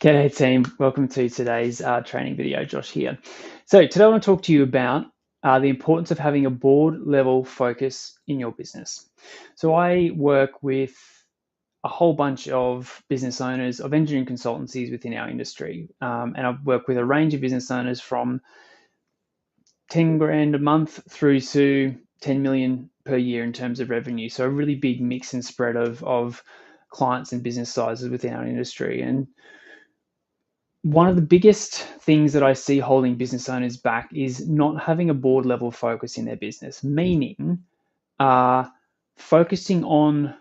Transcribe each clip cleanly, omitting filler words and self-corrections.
G'day team, welcome to today's training video. Josh here. So today I want to talk to you about the importance of having a board level focus in your business. So I work with a whole bunch of business owners of engineering consultancies within our industry, and I work with a range of business owners from 10 grand a month through to 10 million per year in terms of revenue. So a really big mix and spread of clients and business sizes within our industry. And one of the biggest things that I see holding business owners back is not having a board level focus in their business, meaning focusing on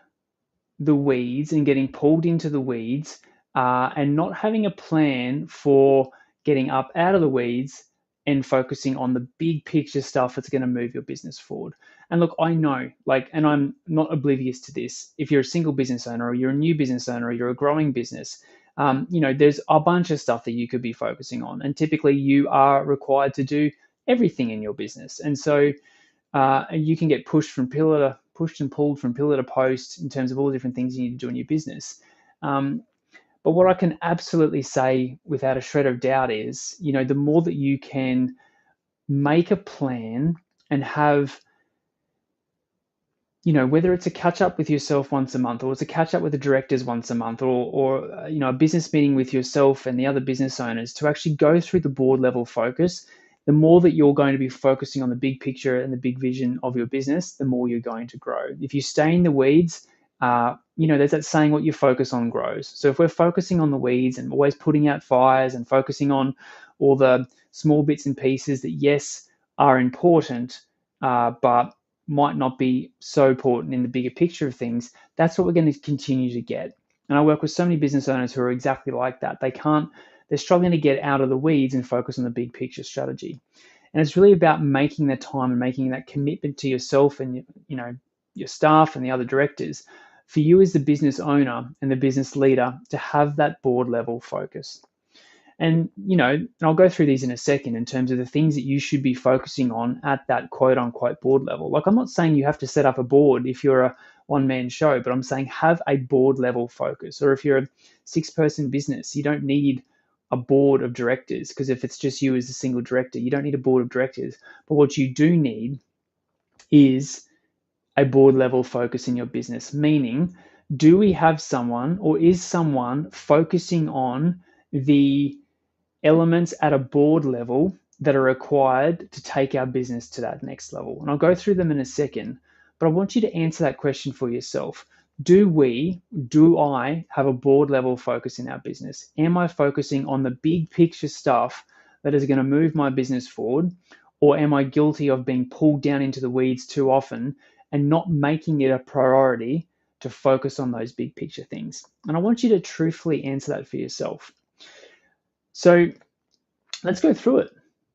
the weeds and getting pulled into the weeds and not having a plan for getting up out of the weeds and focusing on the big picture stuff that's going to move your business forward. And look, I know, and I'm not oblivious to this. If you're a single business owner or you're a new business owner or you're a growing business, there's a bunch of stuff that you could be focusing on. And typically you are required to do everything in your business. And so you can get pushed and pulled from pillar to post in terms of all the different things you need to do in your business. But what I can absolutely say without a shred of doubt is, the more that you can make a plan and have, whether it's a catch up with yourself once a month or it's a catch up with the directors once a month or a business meeting with yourself and the other business owners to actually go through the board level focus, the more that you're going to be focusing on the big picture and the big vision of your business, the more you're going to grow. If you stay in the weeds, there's that saying, what you focus on grows. So if we're focusing on the weeds and always putting out fires and focusing on all the small bits and pieces that, yes, are important, but might not be so important in the bigger picture of things, that's what we're going to continue to get. And I work with so many business owners who are exactly like that. They're struggling to get out of the weeds and focus on the big picture strategy. And it's really about making that time and making that commitment to yourself and your staff and the other directors, for you as the business owner and the business leader to have that board level focus. And I'll go through these in a second in terms of the things that you should be focusing on at that quote unquote board level. Like, I'm not saying you have to set up a board if you're a one-man show, but I'm saying have a board level focus. Or if you're a 6-person business, you don't need a board of directors, because if it's just you as a single director, you don't need a board of directors. But what you do need is a board level focus in your business, meaning, do we have someone or is someone focusing on the elements at a board level that are required to take our business to that next level? And I'll go through them in a second, but I want you to answer that question for yourself. Do I have a board level focus in our business? Am I focusing on the big picture stuff that is going to move my business forward? Or am I guilty of being pulled down into the weeds too often and not making it a priority to focus on those big picture things? And I want you to truthfully answer that for yourself. So let's go through it.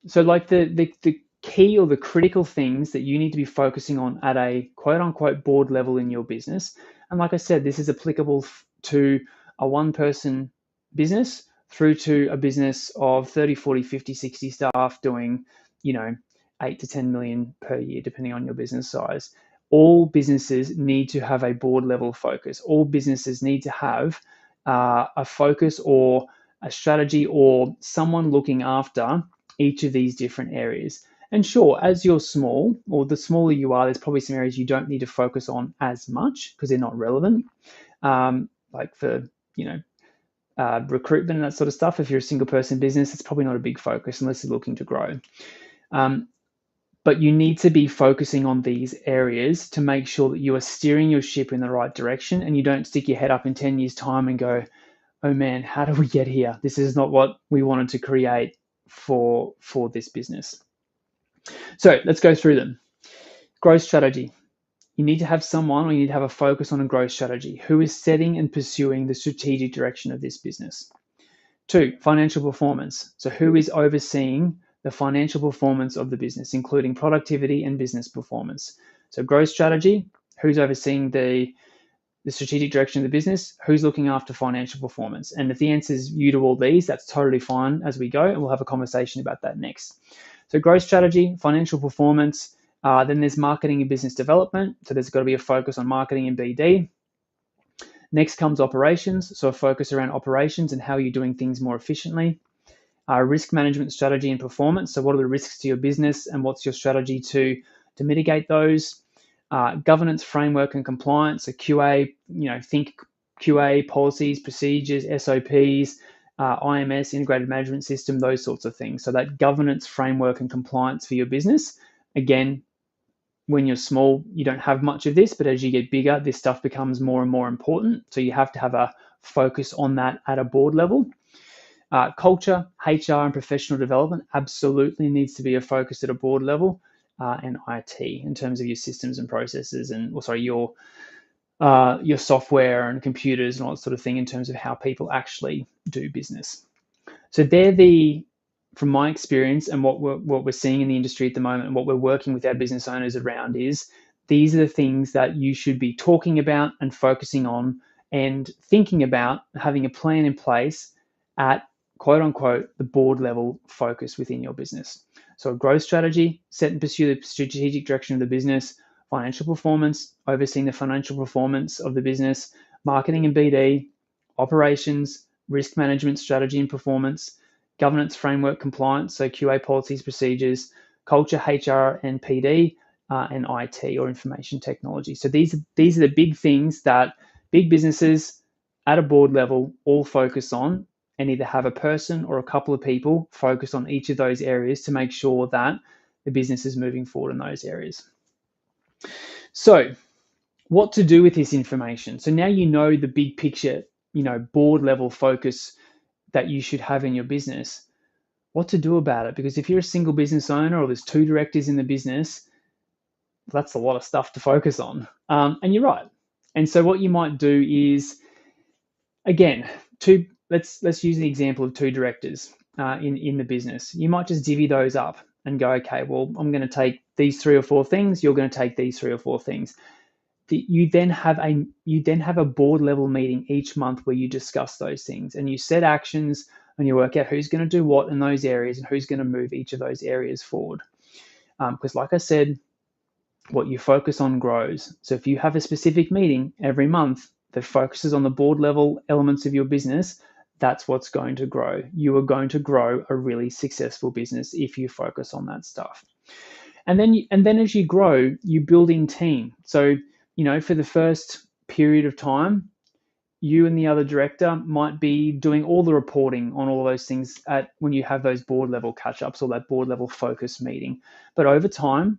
So like the key or the critical things that you need to be focusing on at a quote unquote board level in your business. And like I said, this is applicable to a 1-person business through to a business of 30, 40, 50, 60 staff doing, 8 to 10 million per year, depending on your business size. All businesses need to have a board level focus. All businesses need to have a focus or a strategy or someone looking after each of these different areas. And sure, as you're small, or the smaller you are, there's probably some areas you don't need to focus on as much because they're not relevant. Like for, recruitment and that sort of stuff. If you're a single person business, it's probably not a big focus unless you're looking to grow. But you need to be focusing on these areas to make sure that you are steering your ship in the right direction and you don't stick your head up in 10 years' time and go, oh man, how did we get here? This is not what we wanted to create for this business. So let's go through them. Growth strategy. You need to have someone, or you need to have a focus on a growth strategy. Who is setting and pursuing the strategic direction of this business? 2, financial performance. So who is overseeing the financial performance of the business, including productivity and business performance? So growth strategy, who's overseeing the strategic direction of the business, who's looking after financial performance? And if the answer is you to all these, that's totally fine as we go, and we'll have a conversation about that next. So growth strategy, financial performance, then there's marketing and business development. So there's got to be a focus on marketing and BD. Next comes operations, so a focus around operations and how you're doing things more efficiently. Risk management strategy and performance, so what are the risks to your business and what's your strategy to mitigate those. Governance framework and compliance, so QA, think QA policies, procedures, SOPs, IMS, integrated management system, those sorts of things. So that governance framework and compliance for your business. Again, when you're small, you don't have much of this, but as you get bigger, this stuff becomes more and more important. So you have to have a focus on that at a board level. Culture, HR, and professional development absolutely needs to be a focus at a board level, and IT in terms of your systems and processes, and your software and computers and all that sort of thing in terms of how people actually do business. So they're from my experience and what we're seeing in the industry at the moment and what we're working with our business owners around is these are the things that you should be talking about and focusing on and thinking about having a plan in place at quote unquote the board level focus within your business. So a growth strategy, set and pursue the strategic direction of the business, financial performance, overseeing the financial performance of the business, marketing and BD, operations, risk management strategy and performance, governance framework compliance, so QA policies, procedures, culture, HR and PD, and IT or information technology. So these are the big things that big businesses at a board level all focus on, and either have a person or a couple of people focus on each of those areas to make sure that the business is moving forward in those areas. So what to do with this information? So now you know the big picture, board level focus that you should have in your business. What to do about it? Because if you're a single business owner or there's two directors in the business, that's a lot of stuff to focus on. And you're right. And so what you might do is, again, let's use the example of two directors in the business. You might just divvy those up and go, okay, well, I'm going to take these 3 or 4 things. You're going to take these 3 or 4 things. You then have a board level meeting each month where you discuss those things and you set actions and you work out who's going to do what in those areas and who's going to move each of those areas forward. Because like I said, what you focus on grows. So if you have a specific meeting every month that focuses on the board level elements of your business, that's what's going to grow. You are going to grow a really successful business if you focus on that stuff. And then as you grow, you build in team. So, for the first period of time, you and the other director might be doing all the reporting on all of those things when you have those board level catch-ups or that board level focus meeting. But over time,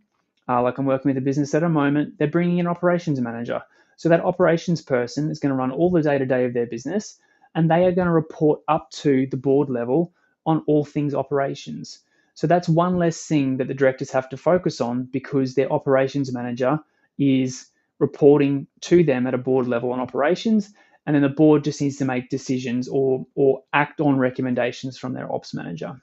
like I'm working with a business at the moment, they're bringing in an operations manager. So that operations person is going to run all the day-to-day of their business, and they are going to report up to the board level on all things operations. So that's one less thing that the directors have to focus on because their operations manager is reporting to them at a board level on operations, and then the board just needs to make decisions or act on recommendations from their ops manager.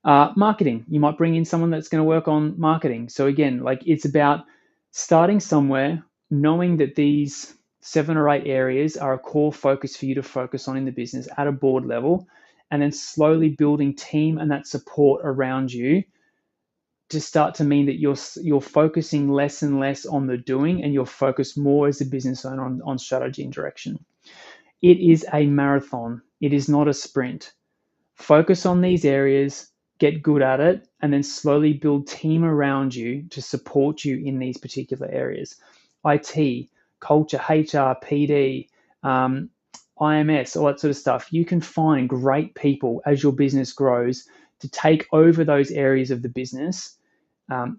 Marketing, you might bring in someone that's going to work on marketing. So again, it's about starting somewhere, knowing that these 7 or 8 areas are a core focus for you to focus on in the business at a board level, and then slowly building team and that support around you to start to mean that you're focusing less and less on the doing, and you're focused more as a business owner on strategy and direction. It is a marathon. It is not a sprint. Focus on these areas, get good at it, and then slowly build team around you to support you in these particular areas. IT, culture, HR, PD, IMS, all that sort of stuff. You can find great people as your business grows to take over those areas of the business,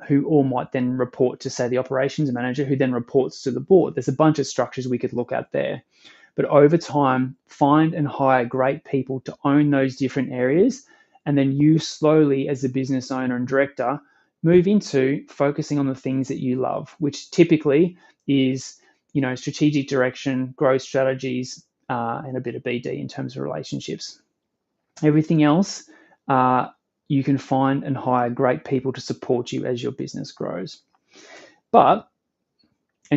who all might then report to, say, the operations manager, who then reports to the board. There's a bunch of structures we could look at there. But over time, find and hire great people to own those different areas, and then you slowly, as a business owner and director, move into focusing on the things that you love, which typically is, strategic direction, growth strategies, and a bit of BD in terms of relationships. Everything else, you can find and hire great people to support you as your business grows. And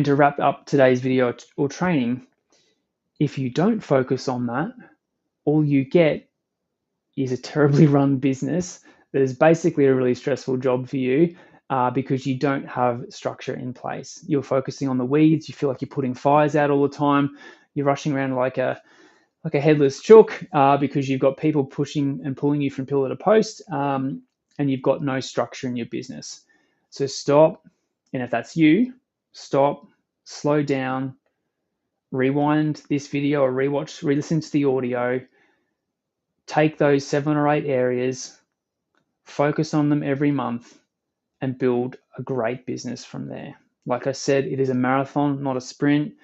to wrap up today's video or training, if you don't focus on that, all you get is a terribly run business that is basically a really stressful job for you, because you don't have structure in place. You're focusing on the weeds. You feel like you're putting fires out all the time. You're rushing around like a headless chook because you've got people pushing and pulling you from pillar to post, and you've got no structure in your business. So stop, and if that's you, stop, slow down, rewind this video or re-listen to the audio, take those 7 or 8 areas, focus on them every month, and build a great business from there. Like I said, it is a marathon, not a sprint.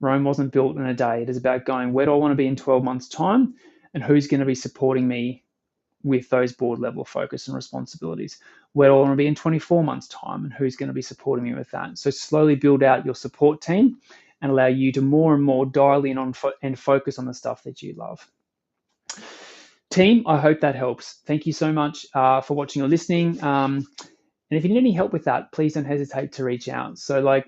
Rome wasn't built in a day. It is about going, where do I want to be in 12 months' time? And who's going to be supporting me with those board level focus and responsibilities? Where do I want to be in 24 months' time? And who's going to be supporting me with that? So slowly build out your support team and allow you to more and more dial in on and focus on the stuff that you love. Team, I hope that helps. Thank you so much for watching or listening. And if you need any help with that, please don't hesitate to reach out. So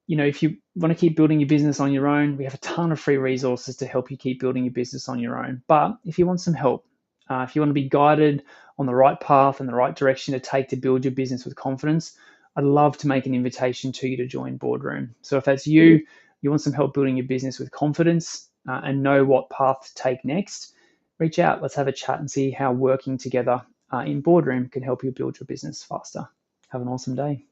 if you want to keep building your business on your own, we have a ton of free resources to help you keep building your business on your own. But if you want some help, if you want to be guided on the right path and the right direction to take to build your business with confidence, I'd love to make an invitation to you to join Boardroom. So if that's you want some help building your business with confidence and know what path to take next, reach out. Let's have a chat and see how working together in Boardroom can help you build your business faster. Have an awesome day.